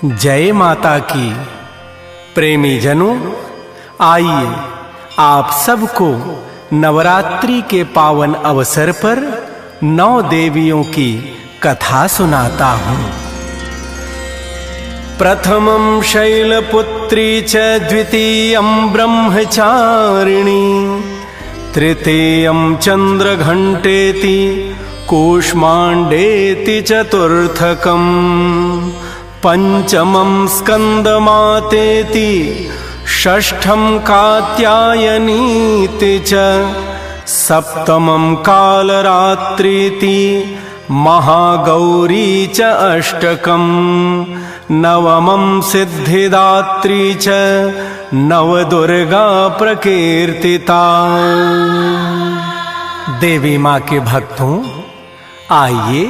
जय माता की। प्रेमी जनों, आइए आप सबको नवरात्रि के पावन अवसर पर 9 देवियों की कथा सुनाता हूँ। प्रथमं शैलपुत्री च द्वितीयं ब्रह्मचारिणी, तृतीयं चंद्रघंटेति कूष्मांडेति चतुर्थकम्, पंचमं स्कंदमातेति, षष्ठं कात्यायनीति च, सप्तमं कालरात्रीति, महागौरी च अष्टकम्, नवमं सिद्धिदात्री च, नवदुर्गा प्रकीर्तिता। देवी माँ के भक्तों, आइए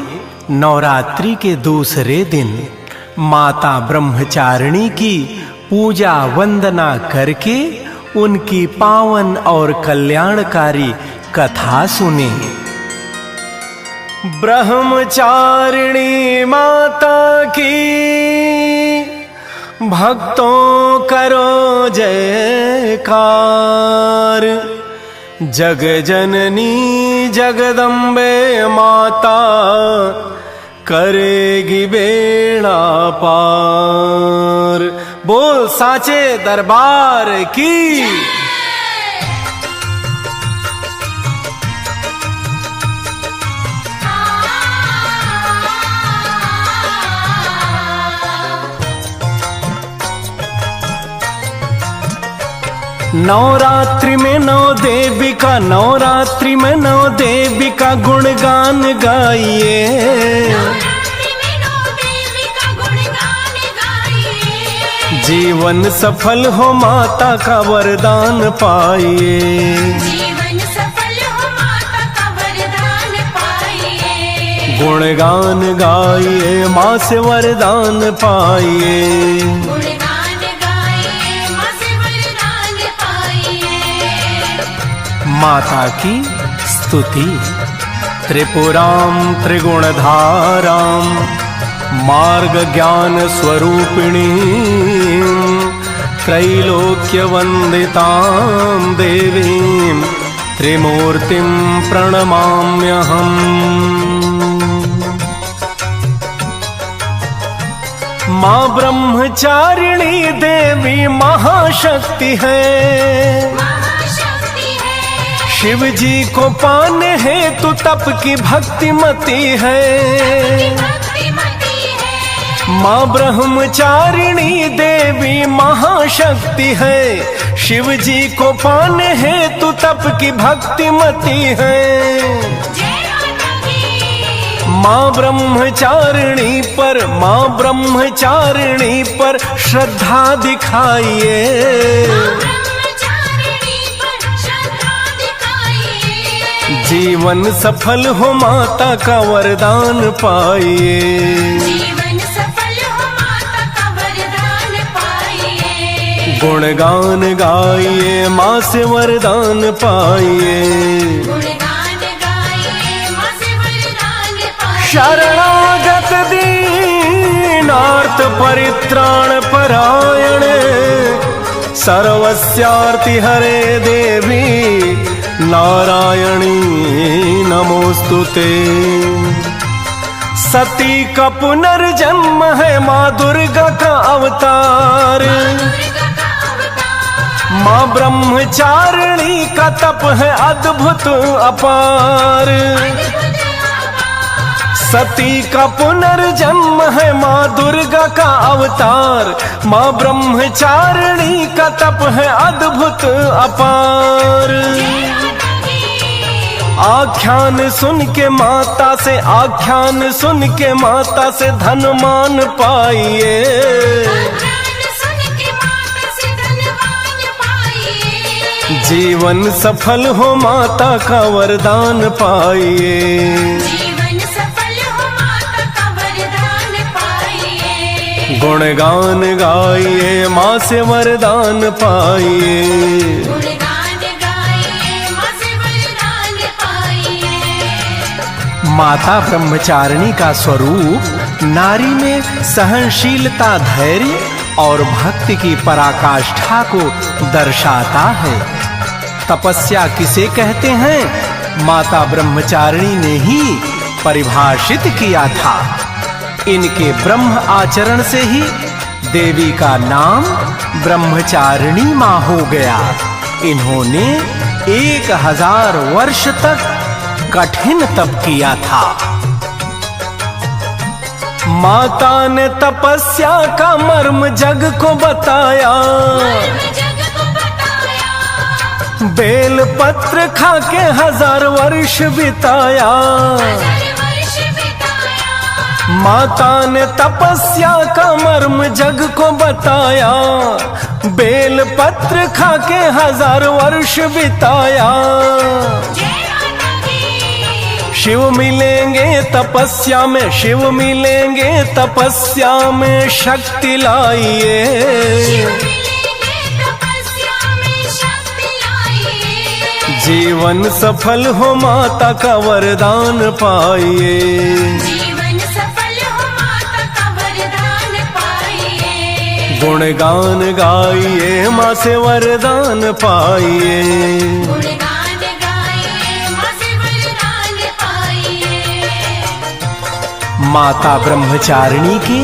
नवरात्रि के दूसरे दिन माता ब्रह्मचारिणी की पूजा वंदना करके उनकी पावन और कल्याणकारी कथा सुने। ब्रह्मचारिणी माता की भक्तों करो जयकार, जग जननी जगदम्बे माता करेगी बेड़ा पार। बोल साचे दरबार की। नवरात्रि में 9 देवी का, नवरात्रि में 9 देवी का गुणगान गाइए। नवरात्रि में 9 देवी का गुणगान गाइए। जीवन सफल हो माता का वरदान पाइए। जीवन सफल हो माता का वरदान पाइए। गुणगान गाइए, माँ से वरदान पाइए। माता की स्तुति। त्रिपुरां त्रिगुणधारां मार्ग ज्ञान स्वरूपिणी, त्रैलोक्य वंदितां देवीं त्रिमूर्तिं प्रणमाम्यहम्। माँ ब्रह्मचारिणी देवी महाशक्ति है। शिव जी को पाने हेतु तप की भक्तिमती है। माँ ब्रह्मचारिणी देवी महाशक्ति है। शिव जी को पाने हेतु तप की भक्तिमती है। माँ ब्रह्मचारिणी पर, माँ ब्रह्मचारिणी पर श्रद्धा दिखाइए। जीवन सफल हो माता का वरदान पाइए। जीवन सफल हो माता का वरदान पाइए। गुणगान गाइए, माँ से वरदान पाइए। गुणगान गाइए, माँ से वरदान पाइए। शरणागत दीनार्थ परित्राण परायण, सर्वस्यार्ति हरे देवी नारायणी नमोस्तुते। सती का पुनर्जन्म है माँ दुर्गा का अवतार। माँ ब्रह्मचारिणी का तप है अद्भुत अपार। सती का पुनर्जन्म है माँ दुर्गा का अवतार। माँ ब्रह्मचारिणी का तप है अद्भुत अपार। आख्यान सुन के माता से, आख्यान सुन के माता से धनमान पाइए। जीवन सफल हो माता का वरदान पाइए। जीवन सफल हो माता का वरदान पाइए। गुणगान गाइए, माँ से वरदान पाइए। माता ब्रह्मचारिणी का स्वरूप नारी में सहनशीलता, धैर्य और भक्ति की पराकाष्ठा को दर्शाता है। तपस्या किसे कहते हैं, माता ब्रह्मचारिणी ने ही परिभाषित किया था। इनके ब्रह्म आचरण से ही देवी का नाम ब्रह्मचारिणी मां हो गया। इन्होंने 1000 वर्ष तक कठिन तप किया था। माता ने तपस्या का मर्म जग को बताया, जग को बताया। बेल पत्र खा के 1000 वर्ष बिताया। 1000 वर्ष बिताया। माता ने तपस्या का मर्म जग को बताया, बेल पत्र खा के 1000 वर्ष बिताया। शिव मिलेंगे तपस्या में, शिव मिलेंगे तपस्या में शक्ति लाइए। जीवन सफल हो माता का वरदान पाइए। जीवन सफल हो माता का वरदान पाइए। गुणगान गाइए माँ से वरदान पाइए। गुणगान गाइए माँ से वरदान पाइए। माता ब्रह्मचारिणी के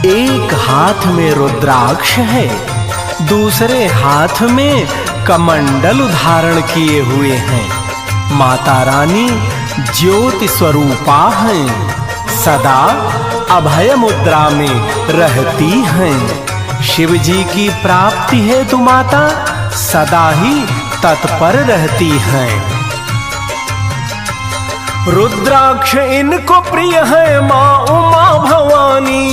एक हाथ में रुद्राक्ष है, दूसरे हाथ में कमंडल धारण किए हुए हैं। माता रानी ज्योति स्वरूपा हैं, सदा अभय मुद्रा में रहती हैं। शिव जी की प्राप्ति है तो माता सदा ही तत्पर रहती हैं। रुद्राक्ष इनको प्रिय है माँ उमा भवानी।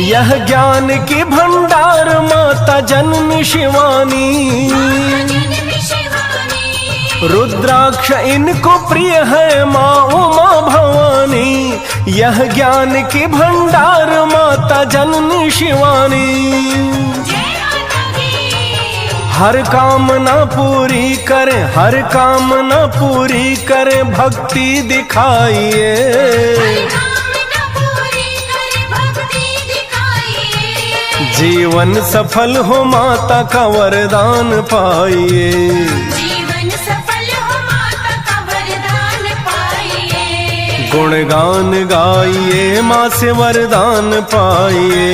यह ज्ञान की भंडार माता जननी शिवानी। रुद्राक्ष इनको प्रिय है माँ उमा भवानी। यह ज्ञान की भंडार माता जननी शिवानी। हर कामना पूरी करे, हर कामना पूरी करे, भक्ति दिखाइए। जीवन सफल हो माता का वरदान पाइए। जीवन सफल हो माता का वरदान पाइए। गुणगान गाइए माँ से वरदान पाइए।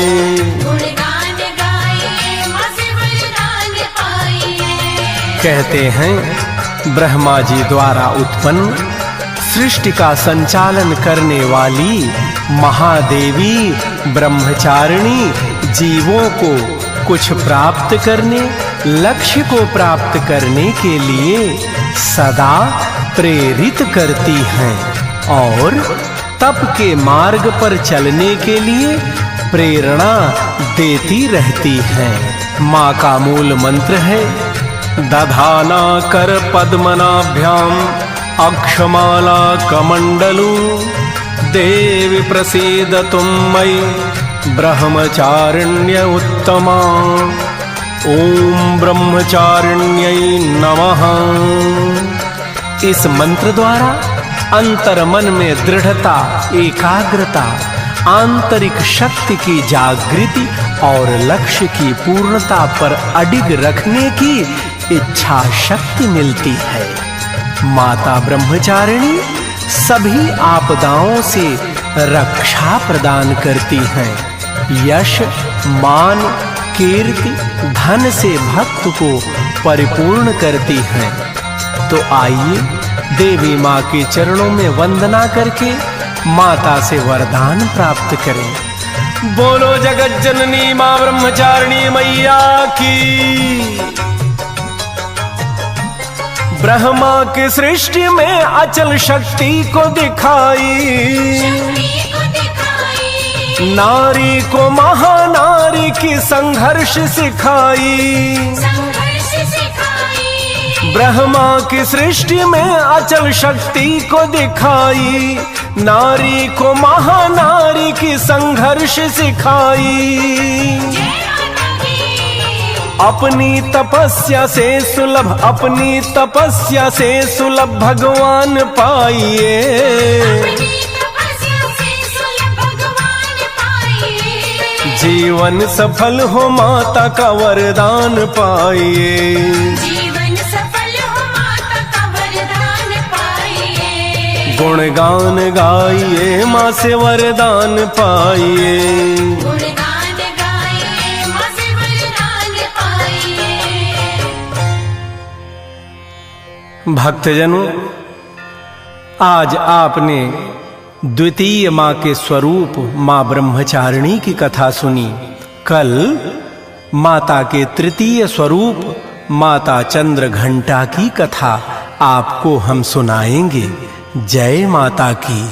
गुणगान गाइए माँ से वरदान पाइए। कहते हैं ब्रह्मा जी द्वारा उत्पन्न सृष्टि का संचालन करने वाली महादेवी ब्रह्मचारिणी जीवों को कुछ प्राप्त करने, लक्ष्य को प्राप्त करने के लिए सदा प्रेरित करती हैं और तप के मार्ग पर चलने के लिए प्रेरणा देती रहती हैं। माँ का मूल मंत्र है दधाना कर पद्मनाभ्याम अक्षमाला कमंडलू देवी प्रसीदतु मयि ब्रह्मचारिण्य उत्तमा। ओम ब्रह्मचारिण्यै नमः। इस मंत्र द्वारा अंतर मन में दृढ़ता, एकाग्रता, आंतरिक शक्ति की जागृति और लक्ष्य की पूर्णता पर अडिग रखने की इच्छा शक्ति मिलती है। माता ब्रह्मचारिणी सभी आपदाओं से रक्षा प्रदान करती हैं। यश, मान, कीर्ति, धन से भक्त को परिपूर्ण करती हैं। तो आइए देवी माँ के चरणों में वंदना करके माता से वरदान प्राप्त करें। बोलो जगत जननी माँ ब्रह्मचारिणी मैया की। ब्रह्मा की सृष्टि में अचल शक्ति को दिखाई, नारी को महानारी की संघर्ष सिखाई। ब्रह्मा की सृष्टि में अचल शक्ति को दिखाई, नारी को महानारी की संघर्ष सिखाई। अपनी तपस्या से सुलभ, अपनी तपस्या से सुलभ भगवान पाइए। जीवन सफल हो माता का वरदान पाइए। जीवन सफल हो माता का वरदान पाइए। गुणगान गाइए माँ से वरदान पाइए। गुणगान गाइए माँ से वरदान पाइए। भक्तजनों, आज आपने द्वितीय माँ के स्वरूप माँ ब्रह्मचारिणी की कथा सुनी। कल माता के तृतीय स्वरूप माता चंद्र घंटा की कथा आपको हम सुनाएंगे। जय माता की।